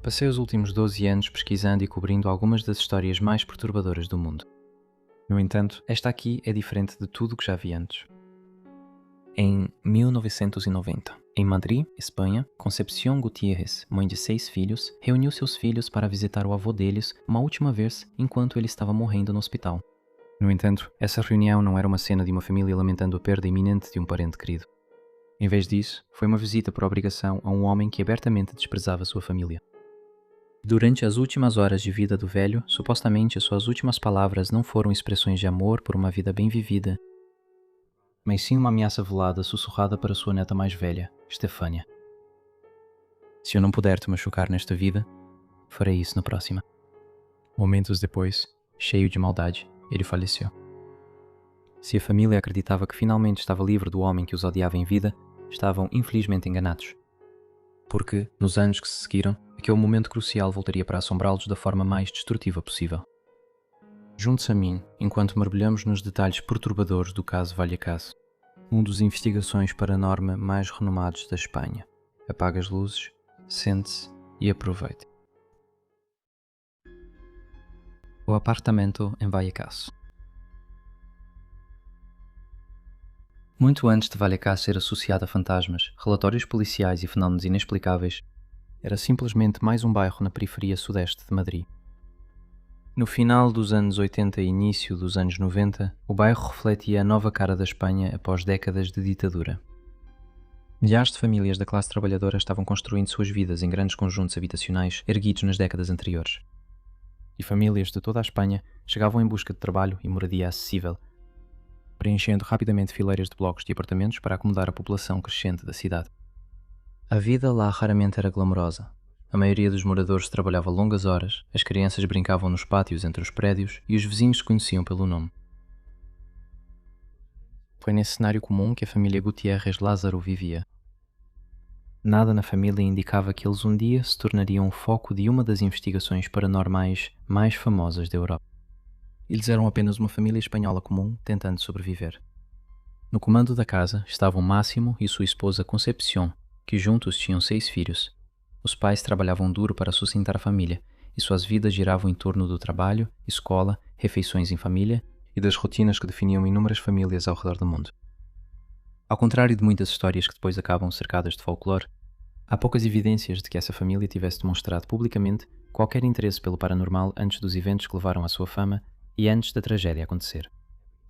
Passei os últimos 12 anos pesquisando e cobrindo algumas das histórias mais perturbadoras do mundo. No entanto, esta aqui é diferente de tudo o que já vi antes. Em 1990, em Madrid, Espanha, Concepción Gutiérrez, mãe de 6 filhos, reuniu seus filhos para visitar o avô deles uma última vez enquanto ele estava morrendo no hospital. No entanto, essa reunião não era uma cena de uma família lamentando a perda iminente de um parente querido. Em vez disso, foi uma visita por obrigação a um homem que abertamente desprezava sua família. Durante as últimas horas de vida do velho, supostamente suas últimas palavras não foram expressões de amor por uma vida bem vivida, mas sim uma ameaça velada sussurrada para sua neta mais velha, Stefania. Se eu não puder te machucar nesta vida, farei isso na próxima. Momentos depois, cheio de maldade, ele faleceu. Se a família acreditava que finalmente estava livre do homem que os odiava em vida, estavam infelizmente enganados. Porque, nos anos que se seguiram, aquele momento crucial voltaria para assombrá-los da forma mais destrutiva possível. Junte-se a mim, enquanto mergulhamos nos detalhes perturbadores do caso Vallecas, um dos investigações paranorma mais renomados da Espanha. Apague as luzes, sente-se e aproveite. O apartamento em Vallecas. Muito antes de Vallecas ser associado a fantasmas, relatórios policiais e fenómenos inexplicáveis, era simplesmente mais um bairro na periferia sudeste de Madrid. No final dos anos 80 e início dos anos 90, o bairro refletia a nova cara da Espanha após décadas de ditadura. Milhares de famílias da classe trabalhadora estavam construindo suas vidas em grandes conjuntos habitacionais erguidos nas décadas anteriores. E famílias de toda a Espanha chegavam em busca de trabalho e moradia acessível, preenchendo rapidamente fileiras de blocos de apartamentos para acomodar a população crescente da cidade. A vida lá raramente era glamourosa. A maioria dos moradores trabalhava longas horas, as crianças brincavam nos pátios entre os prédios e os vizinhos se conheciam pelo nome. Foi nesse cenário comum que a família Gutiérrez Lázaro vivia. Nada na família indicava que eles um dia se tornariam o foco de uma das investigações paranormais mais famosas da Europa. Eles eram apenas uma família espanhola comum tentando sobreviver. No comando da casa estavam Máximo e sua esposa Concepción, que juntos tinham 6 filhos. Os pais trabalhavam duro para sustentar a família, e suas vidas giravam em torno do trabalho, escola, refeições em família e das rotinas que definiam inúmeras famílias ao redor do mundo. Ao contrário de muitas histórias que depois acabam cercadas de folclore, há poucas evidências de que essa família tivesse demonstrado publicamente qualquer interesse pelo paranormal antes dos eventos que levaram à sua fama e antes da tragédia acontecer.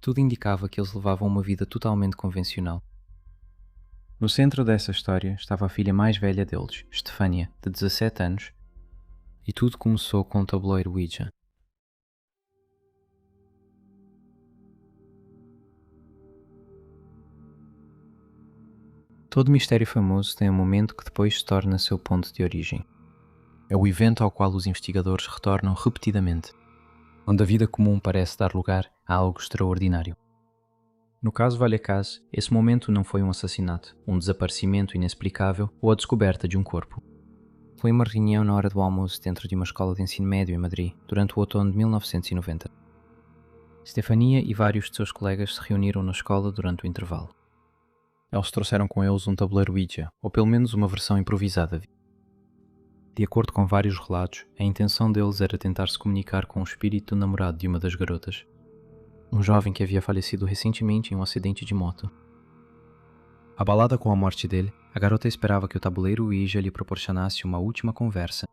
Tudo indicava que eles levavam uma vida totalmente convencional. No centro dessa história estava a filha mais velha deles, Stefania, de 17 anos, e tudo começou com o tabuleiro Ouija. Todo mistério famoso tem um momento que depois se torna seu ponto de origem. É o evento ao qual os investigadores retornam repetidamente, onde a vida comum parece dar lugar a algo extraordinário. No caso Vallecas, esse momento não foi um assassinato, um desaparecimento inexplicável ou a descoberta de um corpo. Foi uma reunião na hora do almoço dentro de uma escola de ensino médio em Madrid, durante o outono de 1990. Stefania e vários de seus colegas se reuniram na escola durante o intervalo. Eles trouxeram com eles um tabuleiro Ouija, ou pelo menos uma versão improvisada. De acordo com vários relatos, a intenção deles era tentar se comunicar com o espírito do namorado de uma das garotas, um jovem que havia falecido recentemente em um acidente de moto. Abalada com a morte dele, a garota esperava que o tabuleiro Ouija lhe proporcionasse uma última conversa.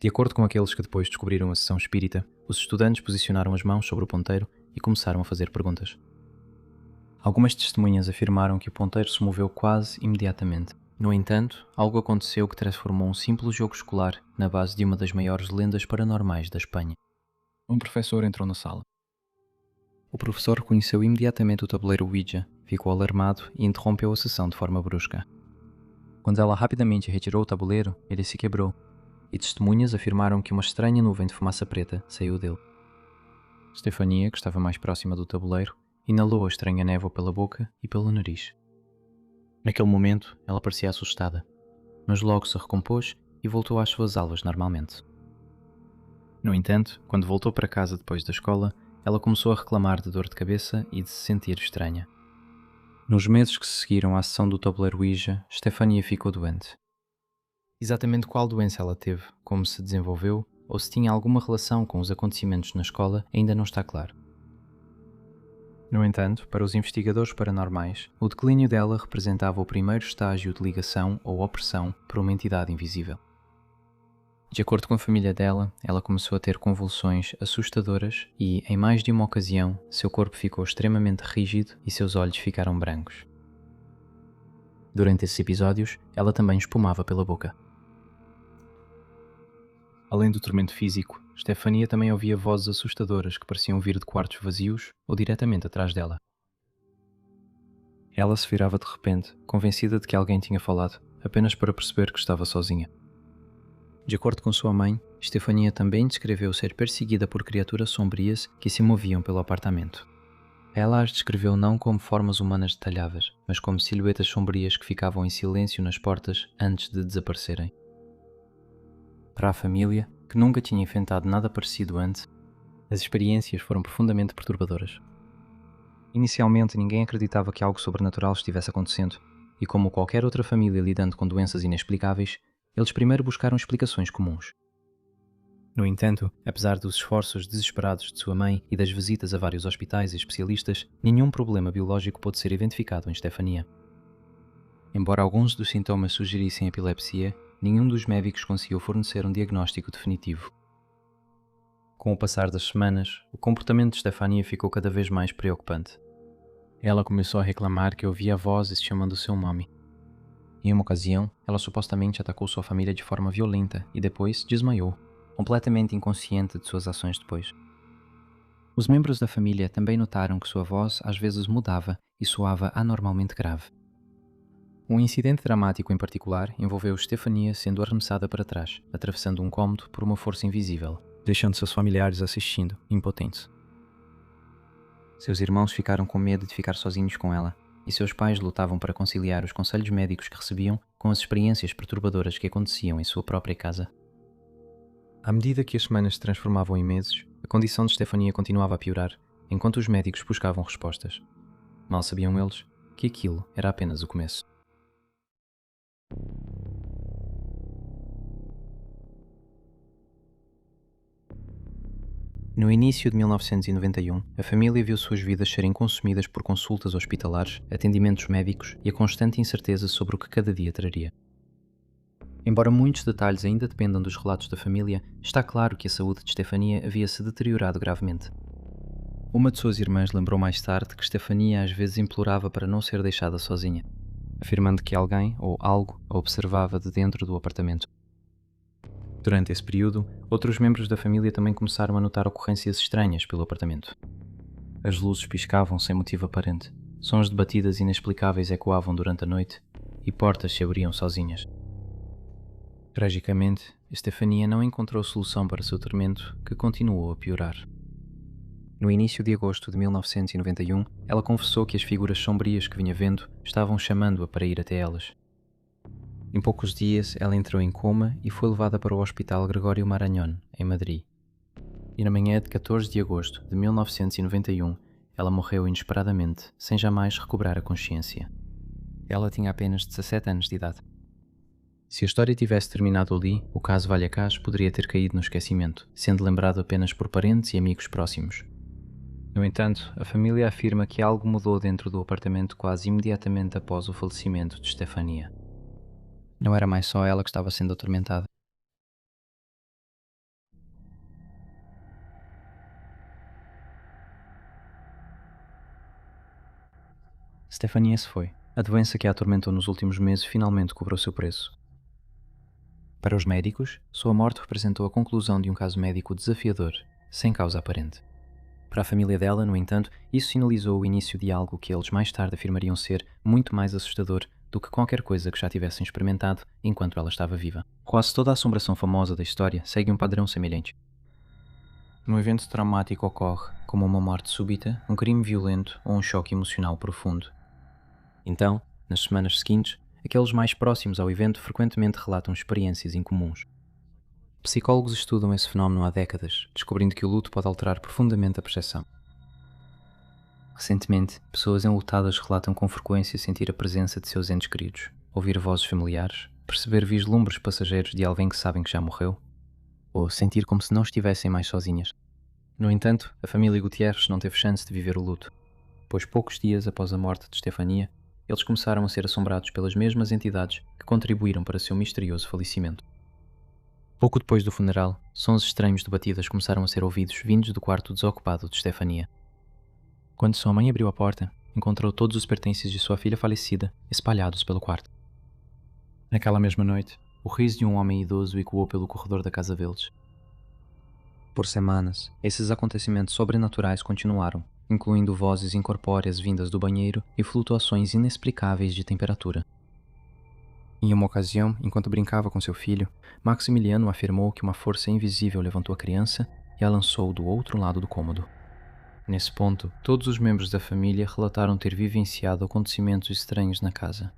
De acordo com aqueles que depois descobriram a sessão espírita, os estudantes posicionaram as mãos sobre o ponteiro e começaram a fazer perguntas. Algumas testemunhas afirmaram que o ponteiro se moveu quase imediatamente. No entanto, algo aconteceu que transformou um simples jogo escolar na base de uma das maiores lendas paranormais da Espanha. Um professor entrou na sala. O professor reconheceu imediatamente o tabuleiro Ouija, ficou alarmado e interrompeu a sessão de forma brusca. Quando ela rapidamente retirou o tabuleiro, ele se quebrou, e testemunhas afirmaram que uma estranha nuvem de fumaça preta saiu dele. Stefania, que estava mais próxima do tabuleiro, inalou a estranha névoa pela boca e pelo nariz. Naquele momento, ela parecia assustada, mas logo se recompôs e voltou às suas aulas normalmente. No entanto, quando voltou para casa depois da escola, ela começou a reclamar de dor de cabeça e de se sentir estranha. Nos meses que se seguiram à sessão do tabuleiro Ouija, Stefania ficou doente. Exatamente qual doença ela teve, como se desenvolveu ou se tinha alguma relação com os acontecimentos na escola ainda não está claro. No entanto, para os investigadores paranormais, o declínio dela representava o primeiro estágio de ligação ou opressão por uma entidade invisível. De acordo com a família dela, ela começou a ter convulsões assustadoras e, em mais de uma ocasião, seu corpo ficou extremamente rígido e seus olhos ficaram brancos. Durante esses episódios, ela também espumava pela boca. Além do tormento físico, Stefania também ouvia vozes assustadoras que pareciam vir de quartos vazios ou diretamente atrás dela. Ela se virava de repente, convencida de que alguém tinha falado, apenas para perceber que estava sozinha. De acordo com sua mãe, Stefania também descreveu ser perseguida por criaturas sombrias que se moviam pelo apartamento. Ela as descreveu não como formas humanas detalhadas, mas como silhuetas sombrias que ficavam em silêncio nas portas antes de desaparecerem. Para a família, que nunca tinha enfrentado nada parecido antes, as experiências foram profundamente perturbadoras. Inicialmente, ninguém acreditava que algo sobrenatural estivesse acontecendo, e como qualquer outra família lidando com doenças inexplicáveis, eles primeiro buscaram explicações comuns. No entanto, apesar dos esforços desesperados de sua mãe e das visitas a vários hospitais e especialistas, nenhum problema biológico pôde ser identificado em Stefania. Embora alguns dos sintomas sugerissem epilepsia, nenhum dos médicos conseguiu fornecer um diagnóstico definitivo. Com o passar das semanas, o comportamento de Stefania ficou cada vez mais preocupante. Ela começou a reclamar que ouvia vozes chamando seu nome. Em uma ocasião, ela supostamente atacou sua família de forma violenta e depois desmaiou, completamente inconsciente de suas ações depois. Os membros da família também notaram que sua voz às vezes mudava e soava anormalmente grave. Um incidente dramático em particular envolveu Stefania sendo arremessada para trás, atravessando um cômodo por uma força invisível, deixando seus familiares assistindo, impotentes. Seus irmãos ficaram com medo de ficar sozinhos com ela, e seus pais lutavam para conciliar os conselhos médicos que recebiam com as experiências perturbadoras que aconteciam em sua própria casa. À medida que as semanas se transformavam em meses, a condição de Stefania continuava a piorar, enquanto os médicos buscavam respostas. Mal sabiam eles que aquilo era apenas o começo. No início de 1991, a família viu suas vidas serem consumidas por consultas hospitalares, atendimentos médicos e a constante incerteza sobre o que cada dia traria. Embora muitos detalhes ainda dependam dos relatos da família, está claro que a saúde de Stefania havia se deteriorado gravemente. Uma de suas irmãs lembrou mais tarde que Stefania às vezes implorava para não ser deixada sozinha, afirmando que alguém ou algo a observava de dentro do apartamento. Durante esse período, outros membros da família também começaram a notar ocorrências estranhas pelo apartamento. As luzes piscavam sem motivo aparente, sons de batidas inexplicáveis ecoavam durante a noite e portas se abriam sozinhas. Tragicamente, Stefania não encontrou solução para seu tormento, que continuou a piorar. No início de agosto de 1991, ela confessou que as figuras sombrias que vinha vendo estavam chamando-a para ir até elas. Em poucos dias, ela entrou em coma e foi levada para o Hospital Gregório Marañón, em Madrid. E na manhã de 14 de agosto de 1991, ela morreu inesperadamente, sem jamais recobrar a consciência. Ela tinha apenas 17 anos de idade. Se a história tivesse terminado ali, o caso Vallecas poderia ter caído no esquecimento, sendo lembrado apenas por parentes e amigos próximos. No entanto, a família afirma que algo mudou dentro do apartamento quase imediatamente após o falecimento de Stefania. Não era mais só ela que estava sendo atormentada. Stefania se foi. A doença que a atormentou nos últimos meses finalmente cobrou seu preço. Para os médicos, sua morte representou a conclusão de um caso médico desafiador, sem causa aparente. Para a família dela, no entanto, isso sinalizou o início de algo que eles mais tarde afirmariam ser muito mais assustador do que qualquer coisa que já tivessem experimentado enquanto ela estava viva. Quase toda a assombração famosa da história segue um padrão semelhante. Um evento traumático ocorre, como uma morte súbita, um crime violento ou um choque emocional profundo. Então, nas semanas seguintes, aqueles mais próximos ao evento frequentemente relatam experiências incomuns. Psicólogos estudam esse fenómeno há décadas, descobrindo que o luto pode alterar profundamente a percepção. Recentemente, pessoas enlutadas relatam com frequência sentir a presença de seus entes queridos, ouvir vozes familiares, perceber vislumbres passageiros de alguém que sabem que já morreu, ou sentir como se não estivessem mais sozinhas. No entanto, a família Gutierrez não teve chance de viver o luto, pois poucos dias após a morte de Stefania, eles começaram a ser assombrados pelas mesmas entidades que contribuíram para seu misterioso falecimento. Pouco depois do funeral, sons estranhos de batidas começaram a ser ouvidos vindos do quarto desocupado de Stefania. Quando sua mãe abriu a porta, encontrou todos os pertences de sua filha falecida espalhados pelo quarto. Naquela mesma noite, o riso de um homem idoso ecoou pelo corredor da casa deles. Por semanas, esses acontecimentos sobrenaturais continuaram, incluindo vozes incorpóreas vindas do banheiro e flutuações inexplicáveis de temperatura. Em uma ocasião, enquanto brincava com seu filho, Maximiliano afirmou que uma força invisível levantou a criança e a lançou do outro lado do cômodo. Nesse ponto, todos os membros da família relataram ter vivenciado acontecimentos estranhos na casa.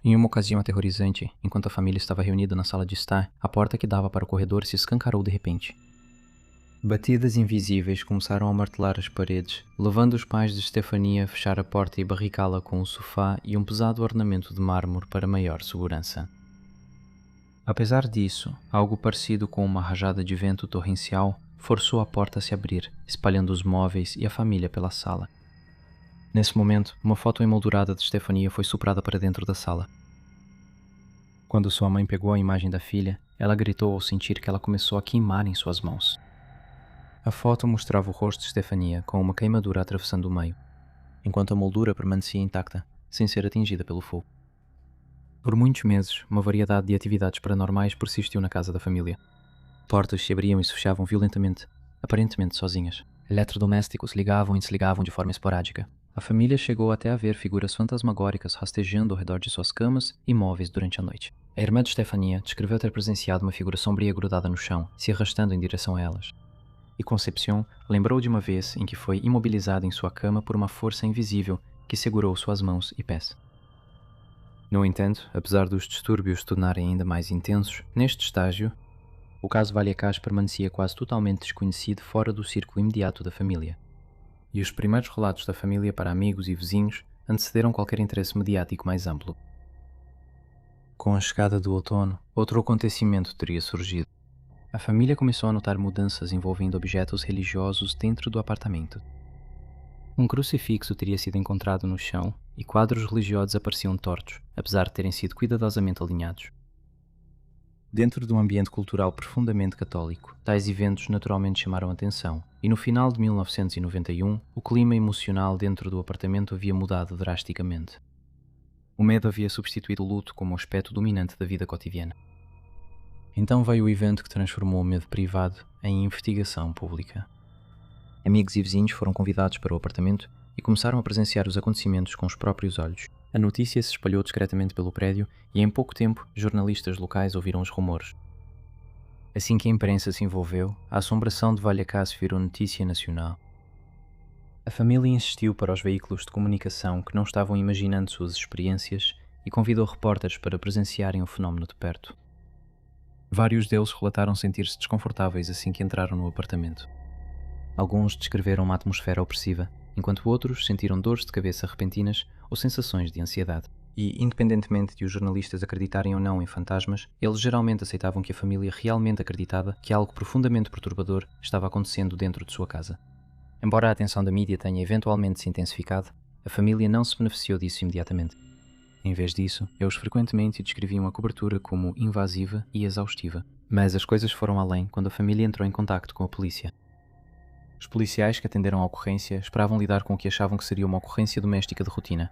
Em uma ocasião aterrorizante, enquanto a família estava reunida na sala de estar, a porta que dava para o corredor se escancarou de repente. Batidas invisíveis começaram a martelar as paredes, levando os pais de Stefania a fechar a porta e barricá-la com um sofá e um pesado ornamento de mármore para maior segurança. Apesar disso, algo parecido com uma rajada de vento torrencial forçou a porta a se abrir, espalhando os móveis e a família pela sala. Nesse momento, uma foto emoldurada de Stefania foi soprada para dentro da sala. Quando sua mãe pegou a imagem da filha, ela gritou ao sentir que ela começou a queimar em suas mãos. A foto mostrava o rosto de Stefania com uma queimadura atravessando o meio, enquanto a moldura permanecia intacta, sem ser atingida pelo fogo. Por muitos meses, uma variedade de atividades paranormais persistiu na casa da família. Portas se abriam e se fechavam violentamente, aparentemente sozinhas. Eletrodomésticos ligavam e desligavam de forma esporádica. A família chegou até a ver figuras fantasmagóricas rastejando ao redor de suas camas e móveis durante a noite. A irmã de Stefania descreveu ter presenciado uma figura sombria grudada no chão, se arrastando em direção a elas. E Concepción lembrou de uma vez em que foi imobilizada em sua cama por uma força invisível que segurou suas mãos e pés. No entanto, apesar dos distúrbios se tornarem ainda mais intensos, neste estágio, o caso Vallecas permanecia quase totalmente desconhecido fora do círculo imediato da família. E os primeiros relatos da família para amigos e vizinhos antecederam qualquer interesse mediático mais amplo. Com a chegada do outono, outro acontecimento teria surgido. A família começou a notar mudanças envolvendo objetos religiosos dentro do apartamento. Um crucifixo teria sido encontrado no chão e quadros religiosos apareciam tortos, apesar de terem sido cuidadosamente alinhados. Dentro de um ambiente cultural profundamente católico, tais eventos naturalmente chamaram a atenção, e no final de 1991, o clima emocional dentro do apartamento havia mudado drasticamente. O medo havia substituído o luto como aspecto dominante da vida cotidiana. Então veio o evento que transformou o medo privado em investigação pública. Amigos e vizinhos foram convidados para o apartamento e começaram a presenciar os acontecimentos com os próprios olhos. A notícia se espalhou discretamente pelo prédio e em pouco tempo jornalistas locais ouviram os rumores. Assim que a imprensa se envolveu, a assombração de Vallecas virou notícia nacional. A família insistiu para os veículos de comunicação que não estavam imaginando suas experiências e convidou repórteres para presenciarem o fenómeno de perto. Vários deles relataram sentir-se desconfortáveis assim que entraram no apartamento. Alguns descreveram uma atmosfera opressiva, enquanto outros sentiram dores de cabeça repentinas ou sensações de ansiedade. E, independentemente de os jornalistas acreditarem ou não em fantasmas, eles geralmente aceitavam que a família realmente acreditava que algo profundamente perturbador estava acontecendo dentro de sua casa. Embora a atenção da mídia tenha eventualmente se intensificado, a família não se beneficiou disso imediatamente. Em vez disso, eles frequentemente descreviam a cobertura como invasiva e exaustiva. Mas as coisas foram além quando a família entrou em contacto com a polícia. Os policiais que atenderam à ocorrência esperavam lidar com o que achavam que seria uma ocorrência doméstica de rotina.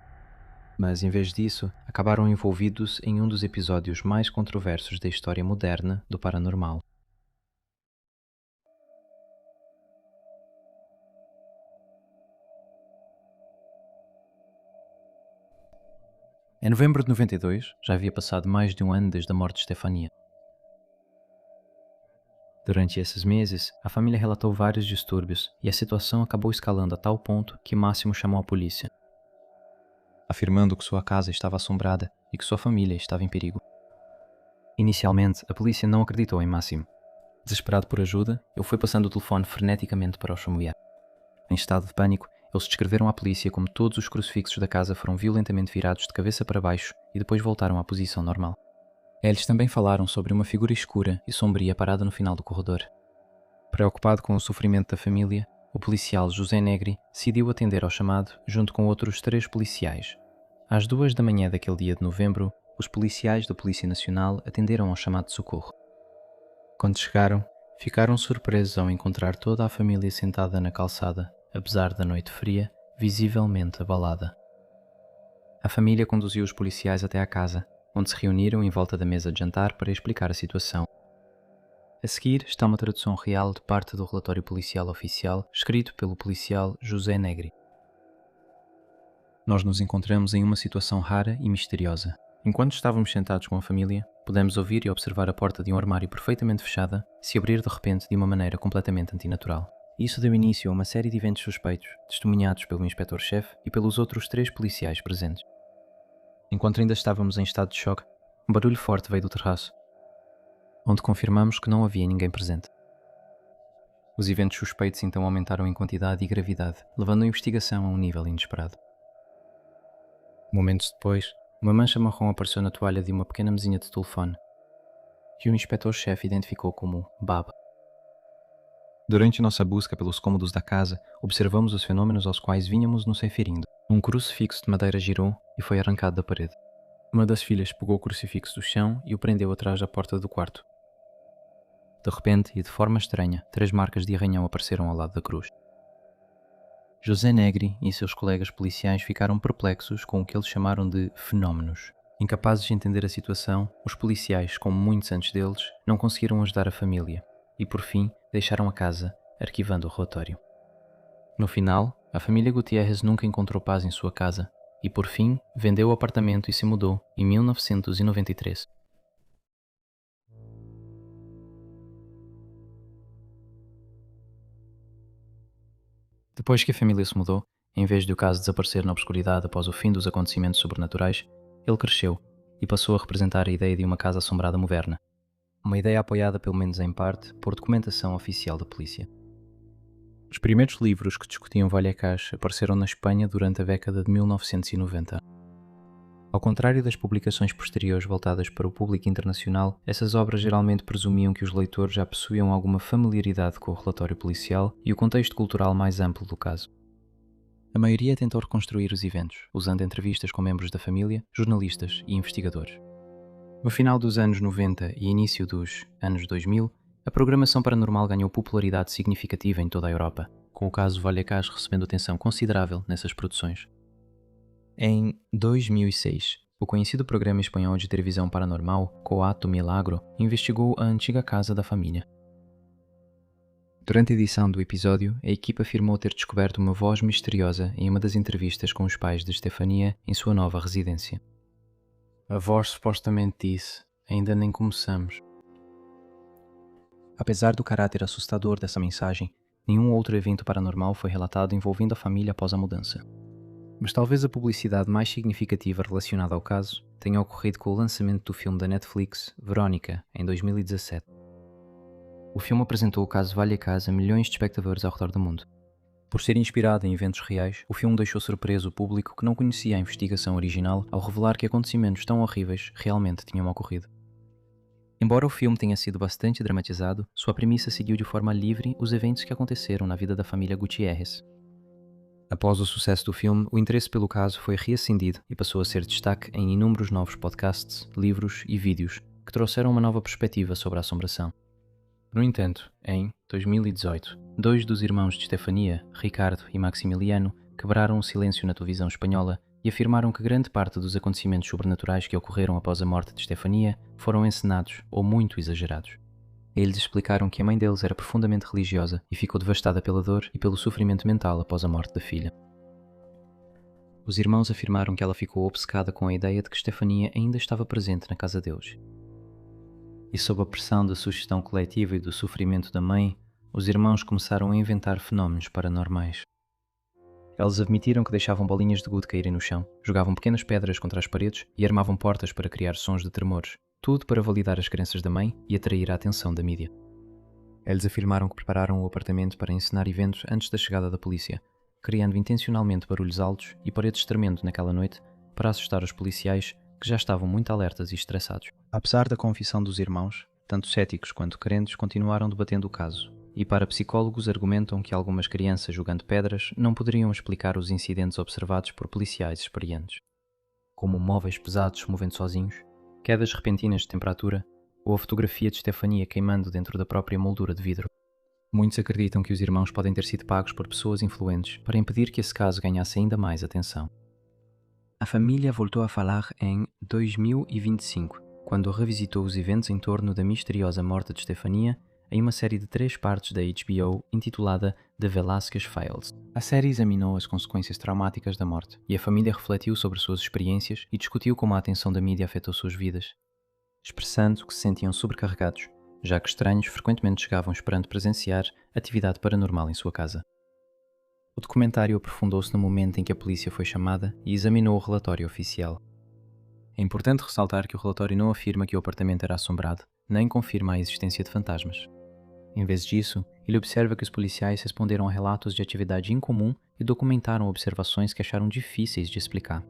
Mas, em vez disso, acabaram envolvidos em um dos episódios mais controversos da história moderna do paranormal. Em novembro de 92, já havia passado mais de um ano desde a morte de Stefania. Durante esses meses, a família relatou vários distúrbios e a situação acabou escalando a tal ponto que Máximo chamou a polícia, afirmando que sua casa estava assombrada e que sua família estava em perigo. Inicialmente, a polícia não acreditou em Máximo. Desesperado por ajuda, ele foi passando o telefone freneticamente para os familiares. Em estado de pânico, eles descreveram à polícia como todos os crucifixos da casa foram violentamente virados de cabeça para baixo e depois voltaram à posição normal. Eles também falaram sobre uma figura escura e sombria parada no final do corredor. Preocupado com o sofrimento da família, o policial José Negri decidiu atender ao chamado junto com outros 3 policiais. Às 2 da manhã daquele dia de novembro, os policiais da Polícia Nacional atenderam ao chamado de socorro. Quando chegaram, ficaram surpresos ao encontrar toda a família sentada na calçada, apesar da noite fria, visivelmente abalada. A família conduziu os policiais até à casa, onde se reuniram em volta da mesa de jantar para explicar a situação. A seguir está uma tradução real de parte do relatório policial oficial, escrito pelo policial José Negri. Nós nos encontramos em uma situação rara e misteriosa. Enquanto estávamos sentados com a família, pudemos ouvir e observar a porta de um armário perfeitamente fechada se abrir de repente de uma maneira completamente antinatural. Isso deu início a uma série de eventos suspeitos, testemunhados pelo inspetor-chefe e pelos outros 3 policiais presentes. Enquanto ainda estávamos em estado de choque, um barulho forte veio do terraço, onde confirmamos que não havia ninguém presente. Os eventos suspeitos então aumentaram em quantidade e gravidade, levando a investigação a um nível inesperado. Momentos depois, uma mancha marrom apareceu na toalha de uma pequena mesinha de telefone, que o inspetor-chefe identificou como Bab. Durante nossa busca pelos cômodos da casa, observamos os fenômenos aos quais vínhamos nos referindo. Um crucifixo de madeira girou e foi arrancado da parede. Uma das filhas pegou o crucifixo do chão e o prendeu atrás da porta do quarto. De repente, e de forma estranha, 3 marcas de arranhão apareceram ao lado da cruz. José Negri e seus colegas policiais ficaram perplexos com o que eles chamaram de fenómenos. Incapazes de entender a situação, os policiais, como muitos antes deles, não conseguiram ajudar a família e, por fim, deixaram a casa, arquivando o relatório. No final, a família Gutiérrez nunca encontrou paz em sua casa e, por fim, vendeu o apartamento e se mudou em 1993. Depois que a família se mudou, em vez de o caso desaparecer na obscuridade após o fim dos acontecimentos sobrenaturais, ele cresceu e passou a representar a ideia de uma casa assombrada moderna. Uma ideia apoiada, pelo menos em parte, por documentação oficial da polícia. Os primeiros livros que discutiam Vallecas apareceram na Espanha durante a década de 1990. Ao contrário das publicações posteriores voltadas para o público internacional, essas obras geralmente presumiam que os leitores já possuíam alguma familiaridade com o relatório policial e o contexto cultural mais amplo do caso. A maioria tentou reconstruir os eventos, usando entrevistas com membros da família, jornalistas e investigadores. No final dos anos 90 e início dos anos 2000, a programação paranormal ganhou popularidade significativa em toda a Europa, com o caso Vallecas recebendo atenção considerável nessas produções. Em 2006, o conhecido programa espanhol de televisão paranormal Coato Milagro investigou a antiga casa da família. Durante a edição do episódio, a equipa afirmou ter descoberto uma voz misteriosa em uma das entrevistas com os pais de Stefania em sua nova residência. A voz supostamente disse: "Ainda nem começamos." Apesar do caráter assustador dessa mensagem, nenhum outro evento paranormal foi relatado envolvendo a família após a mudança. Mas talvez a publicidade mais significativa relacionada ao caso tenha ocorrido com o lançamento do filme da Netflix, Verónica, em 2017. O filme apresentou o caso Vallecas a milhões de espectadores ao redor do mundo. Por ser inspirado em eventos reais, o filme deixou surpreso o público que não conhecia a investigação original ao revelar que acontecimentos tão horríveis realmente tinham ocorrido. Embora o filme tenha sido bastante dramatizado, sua premissa seguiu de forma livre os eventos que aconteceram na vida da família Gutiérrez. Após o sucesso do filme, o interesse pelo caso foi reacendido e passou a ser destaque em inúmeros novos podcasts, livros e vídeos que trouxeram uma nova perspectiva sobre a assombração. No entanto, em 2018, 2 dos irmãos de Stefania, Ricardo e Maximiliano, quebraram o silêncio na televisão espanhola e afirmaram que grande parte dos acontecimentos sobrenaturais que ocorreram após a morte de Stefania foram encenados ou muito exagerados. Eles explicaram que a mãe deles era profundamente religiosa e ficou devastada pela dor e pelo sofrimento mental após a morte da filha. Os irmãos afirmaram que ela ficou obcecada com a ideia de que Stefania ainda estava presente na casa deles. E sob a pressão da sugestão coletiva e do sofrimento da mãe, os irmãos começaram a inventar fenómenos paranormais. Eles admitiram que deixavam bolinhas de gude caírem no chão, jogavam pequenas pedras contra as paredes e armavam portas para criar sons de tremores, tudo para validar as crenças da mãe e atrair a atenção da mídia. Eles afirmaram que prepararam o apartamento para encenar eventos antes da chegada da polícia, criando intencionalmente barulhos altos e paredes tremendo naquela noite para assustar os policiais que já estavam muito alertas e estressados. Apesar da confissão dos irmãos, tanto céticos quanto crentes continuaram debatendo o caso, e para psicólogos argumentam que algumas crianças jogando pedras não poderiam explicar os incidentes observados por policiais experientes, como móveis pesados se movendo sozinhos, quedas repentinas de temperatura ou a fotografia de Stefania queimando dentro da própria moldura de vidro. Muitos acreditam que os irmãos podem ter sido pagos por pessoas influentes para impedir que esse caso ganhasse ainda mais atenção. A família voltou a falar em 2025, quando revisitou os eventos em torno da misteriosa morte de Stefania em uma série de 3 partes da HBO intitulada The Velasquez Files. A série examinou as consequências traumáticas da morte e a família refletiu sobre suas experiências e discutiu como a atenção da mídia afetou suas vidas, expressando que se sentiam sobrecarregados, já que estranhos frequentemente chegavam esperando presenciar atividade paranormal em sua casa. O documentário aprofundou-se no momento em que a polícia foi chamada e examinou o relatório oficial. É importante ressaltar que o relatório não afirma que o apartamento era assombrado, nem confirma a existência de fantasmas. Em vez disso, ele observa que os policiais responderam a relatos de atividade incomum e documentaram observações que acharam difíceis de explicar.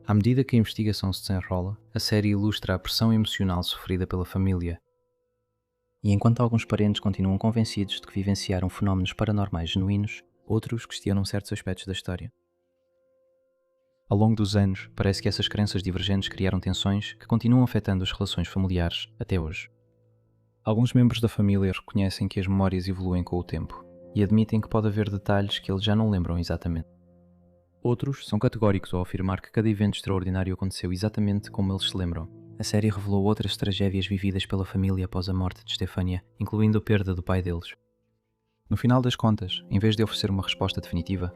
À medida que a investigação se desenrola, a série ilustra a pressão emocional sofrida pela família. E enquanto alguns parentes continuam convencidos de que vivenciaram fenómenos paranormais genuínos, outros questionam certos aspectos da história. Ao longo dos anos, parece que essas crenças divergentes criaram tensões que continuam afetando as relações familiares até hoje. Alguns membros da família reconhecem que as memórias evoluem com o tempo e admitem que pode haver detalhes que eles já não lembram exatamente. Outros são categóricos ao afirmar que cada evento extraordinário aconteceu exatamente como eles se lembram. A série revelou outras tragédias vividas pela família após a morte de Stefania, incluindo a perda do pai deles. No final das contas, em vez de oferecer uma resposta definitiva,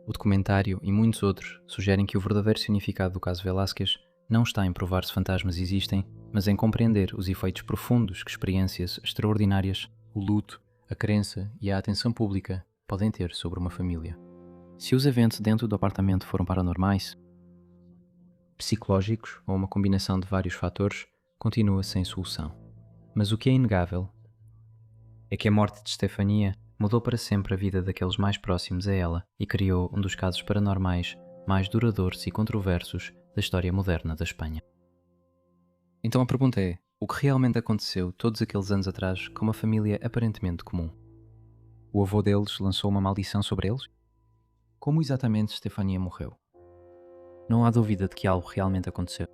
o documentário e muitos outros sugerem que o verdadeiro significado do caso Velasquez não está em provar se fantasmas existem, mas em compreender os efeitos profundos que experiências extraordinárias, o luto, a crença e a atenção pública podem ter sobre uma família. Se os eventos dentro do apartamento foram paranormais, psicológicos ou uma combinação de vários fatores, continua sem solução. Mas o que é inegável é que a morte de Stefania mudou para sempre a vida daqueles mais próximos a ela e criou um dos casos paranormais mais duradouros e controversos da história moderna da Espanha. Então a pergunta é, o que realmente aconteceu todos aqueles anos atrás com uma família aparentemente comum? O avô deles lançou uma maldição sobre eles? Como exatamente Stefania morreu? Não há dúvida de que algo realmente aconteceu.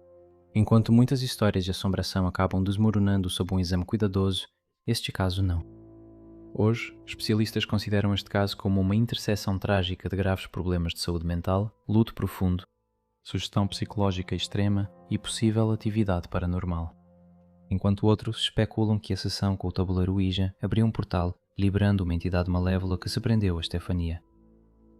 Enquanto muitas histórias de assombração acabam desmoronando sob um exame cuidadoso, este caso não. Hoje, especialistas consideram este caso como uma interseção trágica de graves problemas de saúde mental, luto profundo, sugestão psicológica extrema e possível atividade paranormal. Enquanto outros especulam que a sessão com o tabuleiro Ouija abriu um portal, liberando uma entidade malévola que se prendeu a Stefania,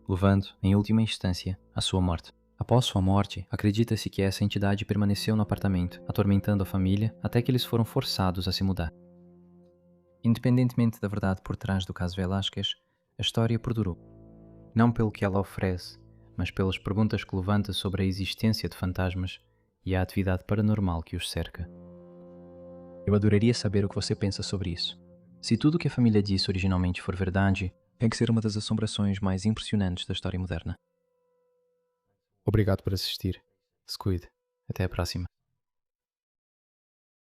levando, em última instância, à sua morte. Após sua morte, acredita-se que essa entidade permaneceu no apartamento, atormentando a família até que eles foram forçados a se mudar. Independentemente da verdade por trás do caso Velasquez, a história perdurou. Não pelo que ela oferece, mas pelas perguntas que levanta sobre a existência de fantasmas e a atividade paranormal que os cerca. Eu adoraria saber o que você pensa sobre isso. Se tudo o que a família disse originalmente for verdade, tem que ser uma das assombrações mais impressionantes da história moderna. Obrigado por assistir. Se cuide. Até a próxima.